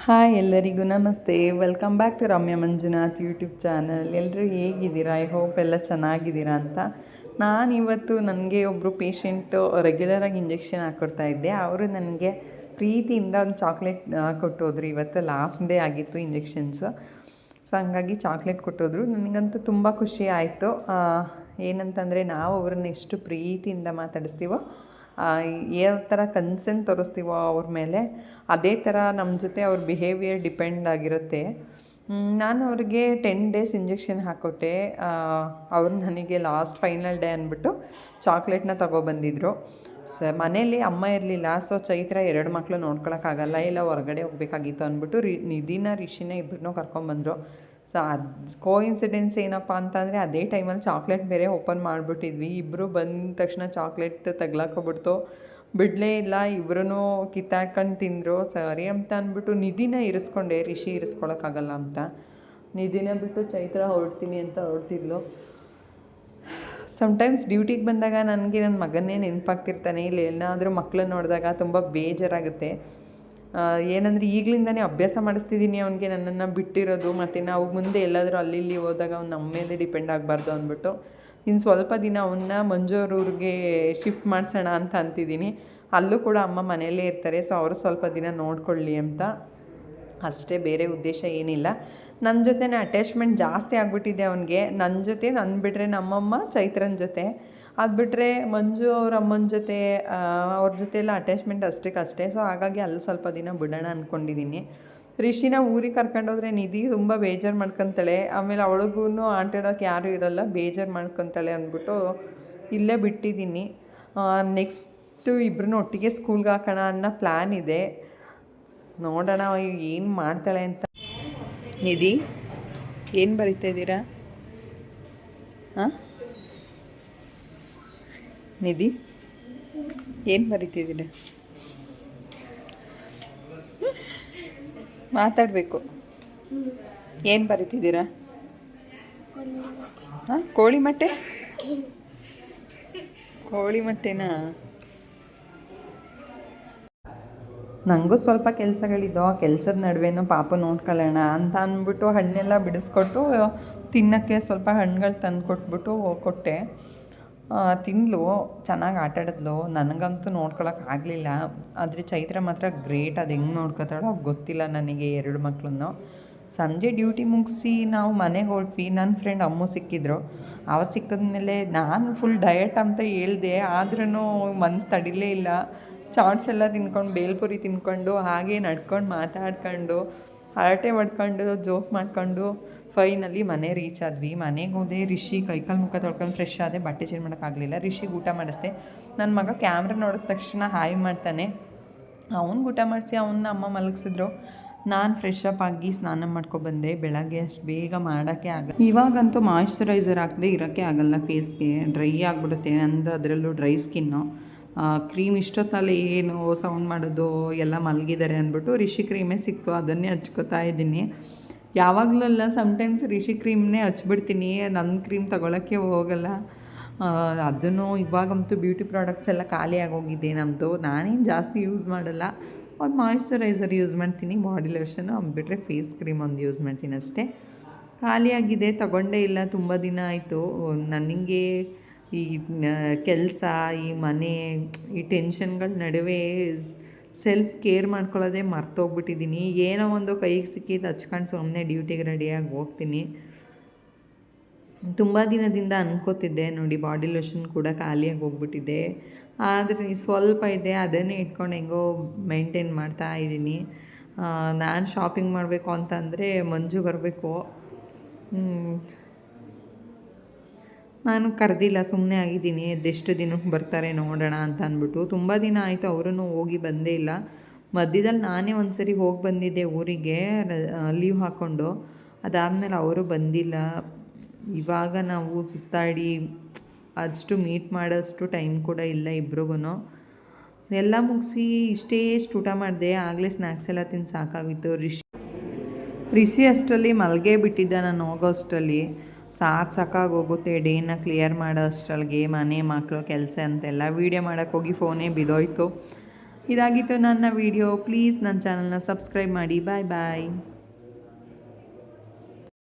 Hi ಎಲ್ಲರಿಗೂ ನಮಸ್ತೆ. Welcome back to Ramya Manjunath YouTube channel. ಎಲ್ಲರೂ ಹೇಗಿದ್ದೀರಾ? ಐ ಹೋಪ್ ಎಲ್ಲ ಚೆನ್ನಾಗಿದ್ದೀರಾ ಅಂತ. ನಾನಿವತ್ತು ನನಗೆ ಒಬ್ಬರು ಪೇಷೆಂಟು ರೆಗ್ಯುಲರಾಗಿ ಇಂಜೆಕ್ಷನ್ ಹಾಕ್ಕೊಡ್ತಾ ಇದ್ದೆ. ಅವರು ನನಗೆ ಪ್ರೀತಿಯಿಂದ ಒಂದು ಚಾಕ್ಲೇಟ್ ಕೊಟ್ಟೋದ್ರು. ಇವತ್ತು ಲಾಸ್ಟ್ ಡೇ ಆಗಿತ್ತು ಇಂಜೆಕ್ಷನ್ಸು. ಸೊ ಹಂಗಾಗಿ ಚಾಕ್ಲೇಟ್ ಕೊಟ್ಟೋದ್ರು. ನನಗಂತೂ ತುಂಬ ಖುಷಿ ಆಯಿತು. ಏನಂತಂದರೆ ನಾವು ಅವ್ರನ್ನ ಎಷ್ಟು ಪ್ರೀತಿಯಿಂದ ಮಾತಾಡಿಸ್ತೀವೋ, ಯಾವ ಥರ ಕನ್ಸರ್ನ್ ತೋರಿಸ್ತೀವೋ ಅವ್ರ ಮೇಲೆ, ಅದೇ ಥರ ನಮ್ಮ ಜೊತೆ ಅವ್ರ ಬಿಹೇವಿಯರ್ ಡಿಪೆಂಡ್ ಆಗಿರುತ್ತೆ. ನಾನು ಅವ್ರಿಗೆ 10 ಡೇಸ್ ಇಂಜೆಕ್ಷನ್ ಹಾಕ್ಕೊಟ್ಟೆ. ಅವ್ರು ನನಗೆ ಲಾಸ್ಟ್ ಫೈನಲ್ ಡೇ ಅಂದ್ಬಿಟ್ಟು ಚಾಕ್ಲೇಟ್ನ ತೊಗೊಬಂದಿದ್ರು. ಮನೇಲಿ ಅಮ್ಮ ಇರಲಿಲ್ಲ. ಸೊ ಚೈತ್ರ 2 ಮಕ್ಕಳು ನೋಡ್ಕೊಳಕ್ಕಾಗಲ್ಲ, ಇಲ್ಲ ಹೊರಗಡೆ ಹೋಗಬೇಕಾಗಿತ್ತು ಅಂದ್ಬಿಟ್ಟು ನಿಧಿನ ರಿಷಿನ ಇಬ್ಬರನ್ನೂ ಕರ್ಕೊಂಬಂದರು. ಸೊ ಅದು ಕೋಇನ್ಸಿಡೆನ್ಸ್ ಏನಪ್ಪ ಅಂತಂದರೆ, ಅದೇ ಟೈಮಲ್ಲಿ ಚಾಕ್ಲೇಟ್ ಬೇರೆ ಓಪನ್ ಮಾಡಿಬಿಟ್ಟಿದ್ವಿ. ಇಬ್ಬರು ಬಂದ ತಕ್ಷಣ ಚಾಕ್ಲೇಟ್ ತಗ್ಲಾಕೊಬಿಡ್ತು, ಬಿಡಲೇ ಇಲ್ಲ. ಇಬ್ಬರೂ ಕಿತ್ತಾಡ್ಕೊಂಡು ತಿಂದರು. ಸರಿ ಅಂತ ಅಂದ್ಬಿಟ್ಟು ನಿಧಿನ ಇರಿಸ್ಕೊಂಡೆ, ರಿಷಿ ಇರಿಸ್ಕೊಳಕ್ಕಾಗಲ್ಲ ಅಂತ. ನಿಧಿನ ಬಿಟ್ಟು ಚೈತ್ರ ಹೊರಡ್ತೀನಿ ಅಂತ ಹೊರಡ್ತಿದ್ಲು. ಸಮ್ಟೈಮ್ಸ್ ಡ್ಯೂಟಿಗೆ ಬಂದಾಗ ನನಗೆ ನನ್ನ ಮಗನ್ನೇ ನೆನಪಾಗ್ತಿರ್ತಾನೆ. ಇಲ್ಲಿ ಏನಾದರೂ ಮಕ್ಕಳನ್ನ ನೋಡಿದಾಗ ತುಂಬ ಬೇಜಾರಾಗುತ್ತೆ. ಏನಂದರೆ ಈಗಲಿಂದನೇ ಅಭ್ಯಾಸ ಮಾಡಿಸ್ತಿದ್ದೀನಿ ಅವನಿಗೆ ನನ್ನನ್ನು ಬಿಟ್ಟಿರೋದು, ಮತ್ತು ನಾವು ಮುಂದೆ ಎಲ್ಲಾದರೂ ಅಲ್ಲಿ ಇಲ್ಲಿ ಹೋದಾಗ ಅವ್ನು ನಮ್ಮ ಮೇಲೆ ಡಿಪೆಂಡ್ ಆಗಬಾರ್ದು ಅಂದ್ಬಿಟ್ಟು ಇನ್ನು ಸ್ವಲ್ಪ ದಿನ ಅವನ್ನ ಮಂಜೂರೂರಿಗೆ ಶಿಫ್ಟ್ ಮಾಡಿಸೋಣ ಅಂತ ಅಂತಿದ್ದೀನಿ. ಅಲ್ಲೂ ಕೂಡ ಅಮ್ಮ ಮನೆಯಲ್ಲೇ ಇರ್ತಾರೆ. ಸೊ ಅವರು ಸ್ವಲ್ಪ ದಿನ ನೋಡ್ಕೊಳ್ಳಿ ಅಂತ ಅಷ್ಟೇ, ಬೇರೆ ಉದ್ದೇಶ ಏನಿಲ್ಲ. ನನ್ನ ಜೊತೆನೇ ಅಟ್ಯಾಚ್ಮೆಂಟ್ ಜಾಸ್ತಿ ಆಗಿಬಿಟ್ಟಿದೆ ಅವನಿಗೆ. ನನ್ನ ಜೊತೆ ನನ್ನ ಬಿಟ್ಟರೆ ನಮ್ಮಮ್ಮ ಚೈತ್ರನ ಜೊತೆ, ಅದು ಬಿಟ್ಟರೆ ಮಂಜು ಅವ್ರ ಅಮ್ಮನ ಜೊತೆ, ಅವ್ರ ಜೊತೆ ಎಲ್ಲ ಅಟ್ಯಾಚ್ಮೆಂಟ್ ಅಷ್ಟಕ್ಕಷ್ಟೇ. ಸೊ ಹಾಗಾಗಿ ಅಲ್ಲಿ ಸ್ವಲ್ಪ ದಿನ ಬಿಡೋಣ ಅಂದ್ಕೊಂಡಿದ್ದೀನಿ. ರಿಷಿನ ಊರಿಗೆ ಕರ್ಕೊಂಡೋದ್ರೆ ನಿಧಿ ತುಂಬ ಬೇಜಾರು ಮಾಡ್ಕೊತಾಳೆ. ಆಮೇಲೆ ಅವಳಿಗೂ ಆಟಾಡೋಕ್ಕೆ ಯಾರೂ ಇರೋಲ್ಲ, ಬೇಜಾರು ಮಾಡ್ಕೊತಾಳೆ ಅಂದ್ಬಿಟ್ಟು ಇಲ್ಲೇ ಬಿಟ್ಟಿದ್ದೀನಿ. ನೆಕ್ಸ್ಟು ಇಬ್ಬರನ್ನೂ ಒಟ್ಟಿಗೆ ಸ್ಕೂಲ್ಗೆ ಹಾಕೋಣ ಅನ್ನೋ ಪ್ಲ್ಯಾನ್ ಇದೆ. ನೋಡೋಣ ಏನು ಮಾಡ್ತಾಳೆ ಅಂತ. ನಿಧಿ, ಏನು ಬರಿತಾ ಇದ್ದೀರಾ? ಹಾಂ ನಿಧಿ, ಏನು ಬರಿತಿದ್ದೀರಾ? ಮಾತಾಡಬೇಕು. ಏನು ಬರಿತಿದ್ದೀರಾ? ಹಾಂ, ಕೋಳಿ ಮೊಟ್ಟೆ. ಕೋಳಿ ಮೊಟ್ಟೆನಾ? ನನಗೂ ಸ್ವಲ್ಪ ಕೆಲಸಗಳಿದ್ದೋ, ಆ ಕೆಲಸದ ನಡುವೆನೂ ಪಾಪ ನೋಡ್ಕೊಳ್ಳೋಣ ಅಂತ ಅಂದ್ಬಿಟ್ಟು ಹಣ್ಣೆಲ್ಲ ಬಿಡಿಸ್ಕೊಟ್ಟು ತಿನ್ನೋಕ್ಕೆ ಸ್ವಲ್ಪ ಹಣ್ಣುಗಳು ತಂದು ಕೊಟ್ಬಿಟ್ಟು ಕೊಟ್ಟೆ. ತಿಂದಳು, ಚೆನ್ನಾಗಿ ಆಟಾಡಿದ್ಲು. ನನಗಂತೂ ನೋಡ್ಕೊಳಕ್ಕಾಗಲಿಲ್ಲ. ಆದರೆ ಚೈತ್ರ ಮಾತ್ರ ಗ್ರೇಟ್. ಅದು ಹೆಂಗೆ ನೋಡ್ಕೊತಾಳೋ ಗೊತ್ತಿಲ್ಲ ನನಗೆ. 2 ಮಕ್ಕಳನ್ನು ಸಂಜೆ ಡ್ಯೂಟಿ ಮುಗಿಸಿ ನಾವು ಮನೆಗೆ ಹೊರಟ್ವಿ. ನನ್ನ ಫ್ರೆಂಡ್ ಅಮ್ಮು ಸಿಕ್ಕಿದ್ರು. ಅವತ್ತು ಸಿಕ್ಕಿದ್ಮೇಲೆ ನಾನು ಫುಲ್ ಡಯಟ್ ಅಂತ ಹೇಳಿದೆ, ಆದ್ರೂ ಮನಸ್ಸು ತಡಿಲೇ ಇಲ್ಲ. ಚಾಟ್ಸ್ ಎಲ್ಲ ತಿನ್ಕೊಂಡು, ಬೇಲ್ಪುರಿ ತಿನ್ಕೊಂಡು, ಹಾಗೆ ನಡ್ಕೊಂಡು ಮಾತಾಡ್ಕೊಂಡು, ಹರಟೆ ಹೊಡ್ಕೊಂಡು, ಜೋಕ್ ಮಾಡ್ಕೊಂಡು ಫೈನಲಿ ಮನೆ ರೀಚ್ ಆದ್ವಿ. ಮನೆಗೆ ಹೋದೆ. ರಿಷಿ ಕೈಕಾಲು ಮುಖ ತೊಳ್ಕೊಂಡು ಫ್ರೆಶ್ ಆದೆ. ಬಟ್ಟೆ ಚೇಂಜ್ ಮಾಡೋಕ್ಕಾಗಲಿಲ್ಲ. ರಿಷಿಗೆ ಊಟ ಮಾಡಿಸ್ದೆ. ನನ್ನ ಮಗ ಕ್ಯಾಮ್ರಾ ನೋಡಿದ ತಕ್ಷಣ ಹಾಯ್ ಮಾಡ್ತಾನೆ. ಅವ್ನಿಗೆ ಊಟ ಮಾಡಿಸಿ ಅವನ್ನ ಅಮ್ಮ ಮಲಗಿಸಿದ್ರು. ನಾನು ಫ್ರೆಶ್ ಅಪ್ ಆಗಿ ಸ್ನಾನ ಮಾಡ್ಕೊಬಂದೆ. ಬೆಳಗ್ಗೆ ಅಷ್ಟು ಬೇಗ ಮಾಡೋಕ್ಕೆ ಆಗಲ್ಲ. ಇವಾಗಂತೂ ಮಾಯ್ಶ್ಚರೈಸರ್ ಹಾಕದೆ ಇರೋಕ್ಕೆ ಆಗಲ್ಲ. ಫೇಸ್ಗೆ ಡ್ರೈ ಆಗಿಬಿಡುತ್ತೆ ನಂದು, ಅದರಲ್ಲೂ ಡ್ರೈ ಸ್ಕಿನ್ನು. ಕ್ರೀಮ್ ಇಷ್ಟೊತ್ತಲ್ಲಿ ಏನು ಸೌಂಡ್ ಮಾಡೋದು, ಎಲ್ಲ ಮಲಗಿದ್ದಾರೆ ಅಂದ್ಬಿಟ್ಟು ರಿಷಿ ಕ್ರೀಮೇ ಸಿಕ್ತು, ಅದನ್ನೇ ಹಚ್ಕೋತಾ ಇದ್ದೀನಿ. ಯಾವಾಗಲಲ್ಲ, ಸಮ್ಟೈಮ್ಸ್ ರಿಷಿ ಕ್ರೀಮ್ನೇ ಹಚ್ಬಿಡ್ತೀನಿ. ನನ್ನ ಕ್ರೀಮ್ ತೊಗೊಳಕ್ಕೆ ಹೋಗಲ್ಲ. ಅದನ್ನು ಇವಾಗಂತೂ ಬ್ಯೂಟಿ ಪ್ರಾಡಕ್ಟ್ಸ್ ಎಲ್ಲ ಖಾಲಿ ಆಗೋಗಿದೆ ನಮ್ಮದು. ನಾನೇನು ಜಾಸ್ತಿ ಯೂಸ್ ಮಾಡಲ್ಲ. ಒಂದು ಮಾಯ್ಶ್ಚರೈಸರ್ ಯೂಸ್ ಮಾಡ್ತೀನಿ, ಬಾಡಿ ಲೋಷನು, ಬಿಟ್ಟರೆ ಫೇಸ್ ಕ್ರೀಮ್ ಒಂದು ಯೂಸ್ ಮಾಡ್ತೀನಿ ಅಷ್ಟೇ. ಖಾಲಿಯಾಗಿದೆ, ತೊಗೊಂಡೇ ಇಲ್ಲ. ತುಂಬ ದಿನ ಆಯಿತು. ನನಗೆ ಈ ಕೆಲಸ, ಈ ಮನೆ, ಈ ಟೆನ್ಷನ್ಗಳ ನಡುವೆ ಸೆಲ್ಫ್ ಕೇರ್ ಮಾಡ್ಕೊಳ್ಳೋದೇ ಮರ್ತೋಗ್ಬಿಟ್ಟಿದ್ದೀನಿ. ಏನೋ ಒಂದು ಕೈಗೆ ಸಿಕ್ಕಿದ್ದು ಹಚ್ಕೊಂಡು ಸುಮ್ಮನೆ ಡ್ಯೂಟಿಗೆ ರೆಡಿಯಾಗಿ ಹೋಗ್ತೀನಿ. ತುಂಬ ದಿನದಿಂದ ಅನ್ಕೋತಿದ್ದೆ ನೋಡಿ, ಬಾಡಿ ಲೋಷನ್ ಕೂಡ ಖಾಲಿಯಾಗಿ ಹೋಗ್ಬಿಟ್ಟಿದೆ. ಆದರೆ ಸ್ವಲ್ಪ ಇದೆ, ಅದನ್ನೇ ಇಟ್ಕೊಂಡು ಹೆಂಗೋ ಮೇಂಟೈನ್ ಮಾಡ್ತಾ ಇದ್ದೀನಿ. ನಾನು ಶಾಪಿಂಗ್ ಮಾಡಬೇಕು ಅಂತಂದರೆ ಮಂಜು ಬರಬೇಕು. ನಾನು ಕರೆದಿಲ್ಲ, ಸುಮ್ಮನೆ ಆಗಿದ್ದೀನಿ. ಅದೆಷ್ಟು ದಿನಕ್ಕೆ ಬರ್ತಾರೆ ನೋಡೋಣ ಅಂತ ಅಂದ್ಬಿಟ್ಟು. ತುಂಬ ದಿನ ಆಯಿತು, ಅವರೂ ಹೋಗಿ ಬಂದೇ ಇಲ್ಲ. ಮಧ್ಯದಲ್ಲಿ ನಾನೇ ಒಂದು ಸರಿ ಹೋಗಿ ಬಂದಿದ್ದೆ ಊರಿಗೆ, ಲೀವ್ ಹಾಕ್ಕೊಂಡು. ಅದಾದಮೇಲೆ ಅವರು ಬಂದಿಲ್ಲ. ಇವಾಗ ನಾವು ಸುತ್ತಾಡಿ ಅಷ್ಟು ಮೀಟ್ ಮಾಡೋಷ್ಟು ಟೈಮ್ ಕೂಡ ಇಲ್ಲ ಇಬ್ರಿಗೂ. ಎಲ್ಲ ಮುಗಿಸಿ ಇಷ್ಟೇ ಊಟ ಮಾಡಿದೆ. ಆಗಲೇ ಸ್ನ್ಯಾಕ್ಸ್ ಎಲ್ಲ ತಿಂದು ಸಾಕಾಗಿತ್ತು. ರಿಷಿ ಅಷ್ಟರಲ್ಲಿ ಮಲ್ಗೇ ಬಿಟ್ಟಿದ್ದ. ನಾನು ಹೋಗೋ ಅಷ್ಟರಲ್ಲಿ ಸಾಕಾಗಿ ಹೋಗುತ್ತೆ. ಡೇನ ಕ್ಲಿಯರ್ ಮಾಡೋ ಅಷ್ಟರೊಳಗೆ ಮನೆ, ಮಕ್ಕಳು, ಕೆಲಸ ಅಂತೆಲ್ಲ ವೀಡಿಯೋ ಮಾಡೋಕ್ಕೆ ಹೋಗಿ ಫೋನೇ ಬಿದ್ದೋಯ್ತು. ಇದಾಗಿತ್ತು ನನ್ನ ವಿಡಿಯೋ. ಪ್ಲೀಸ್ ನನ್ನ ಚಾನಲ್ನ ಸಬ್ಸ್ಕ್ರೈಬ್ ಮಾಡಿ. ಬಾಯ್ ಬಾಯ್.